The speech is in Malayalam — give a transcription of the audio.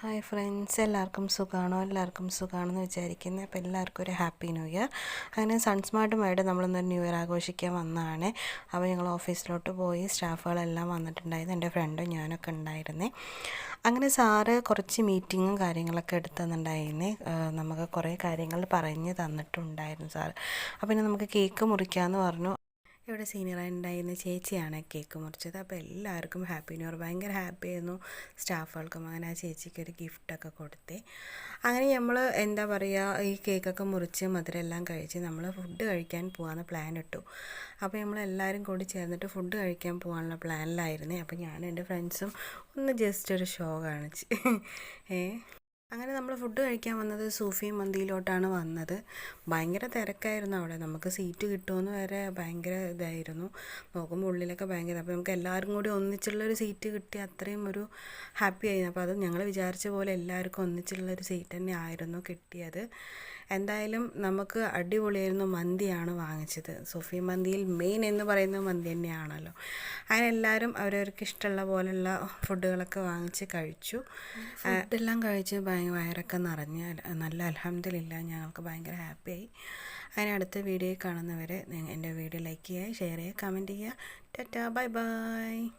ഹായ് ഫ്രണ്ട്സ്, എല്ലാവർക്കും സുഖമാണെന്ന് വിചാരിക്കുന്നത്. അപ്പോൾ എല്ലാവർക്കും ഒരു ഹാപ്പി ന്യൂ ഇയർ. അങ്ങനെ സൺസ്മാർട്ടുമായിട്ട് നമ്മളൊന്നൊരു ന്യൂ ഇയർ ആഘോഷിക്കാൻ വന്നതാണ്. അപ്പോൾ ഞങ്ങൾ ഓഫീസിലോട്ട് പോയി, സ്റ്റാഫുകളെല്ലാം വന്നിട്ടുണ്ടായിരുന്നു, എൻ്റെ ഫ്രണ്ടും ഞാനൊക്കെ ഉണ്ടായിരുന്നേ. അങ്ങനെ സാറ് കുറച്ച് മീറ്റിങ്ങും കാര്യങ്ങളൊക്കെ എടുത്ത് തന്നിട്ടുണ്ടായിരുന്നേ. നമുക്ക് കുറേ കാര്യങ്ങൾ പറഞ്ഞ് തന്നിട്ടുണ്ടായിരുന്നു സാറ്. അപ്പോൾ പിന്നെ നമുക്ക് കേക്ക് മുറിക്കാമെന്ന് പറഞ്ഞു. ഇവിടെ സീനിയറായി ഉണ്ടായിരുന്ന ചേച്ചിയാണ് കേക്ക് മുറിച്ചത്. അപ്പോൾ എല്ലാവർക്കും ഹാപ്പി ന്യൂ ഇയർ. ഭയങ്കര ഹാപ്പി ആയിരുന്നു സ്റ്റാഫുകൾക്കും. അങ്ങനെ ആ ചേച്ചിക്ക് ഒരു ഗിഫ്റ്റൊക്കെ കൊടുത്തേ. അങ്ങനെ നമ്മൾ എന്താ പറയുക, ഈ കേക്കൊക്കെ മുറിച്ച് മധുരമെല്ലാം കഴിച്ച് നമ്മൾ ഫുഡ് കഴിക്കാൻ പോകാമെന്ന് പ്ലാൻ ഇട്ടു. അപ്പോൾ നമ്മളെല്ലാവരും കൂടി ചേർന്നിട്ട് ഫുഡ് കഴിക്കാൻ പോകാനുള്ള പ്ലാനിലായിരുന്നേ. അപ്പോൾ ഞാനും എൻ്റെ ഫ്രണ്ട്സും ഒന്ന് ജസ്റ്റ് ഒരു ഷോ കാണിച്ച് അങ്ങനെ നമ്മൾ ഫുഡ് കഴിക്കാൻ വന്നത് സൂഫി മന്തിയിലോട്ടാണ് വന്നത്. ഭയങ്കര തിരക്കായിരുന്നു അവിടെ. നമുക്ക് സീറ്റ് കിട്ടുമെന്ന് വരെ ഭയങ്കര ഇതായിരുന്നു. നോക്കുമ്പോൾ ഉള്ളിലൊക്കെ ഭയങ്കര, അപ്പോൾ നമുക്ക് എല്ലാവരും കൂടി ഒന്നിച്ചുള്ളൊരു സീറ്റ് കിട്ടി അത്രയും ഒരു ഹാപ്പി ആയിരുന്നു. അപ്പോൾ അത് ഞങ്ങൾ വിചാരിച്ച പോലെ എല്ലാവർക്കും ഒന്നിച്ചുള്ളൊരു സീറ്റ് തന്നെ ആയിരുന്നു കിട്ടിയത്. എന്തായാലും നമുക്ക് അടിപൊളിയായിരുന്നു. മന്തിയാണ് വാങ്ങിച്ചത്. സൂഫി മന്തിയിൽ മെയിൻ എന്ന് പറയുന്നത് മന്തി തന്നെയാണല്ലോ. അങ്ങനെ എല്ലാവരും അവരവർക്ക് ഇഷ്ടമുള്ള പോലെയുള്ള ഫുഡുകളൊക്കെ വാങ്ങിച്ച് കഴിച്ചു. ഫുഡെല്ലാം കഴിച്ച് വയറൊക്കെ നിറഞ്ഞ് നല്ല അൽഹംദുലില്ലാ ഞങ്ങൾക്ക് ഭയങ്കര ഹാപ്പിയായി. അങ്ങനെ അടുത്ത വീഡിയോയിൽ കാണുന്നവരെ എൻ്റെ വീഡിയോ ലൈക്ക് ചെയ്യുക, ഷെയർ ചെയ്യുക, കമൻറ്റ് ചെയ്യുക. Tata, bye bye.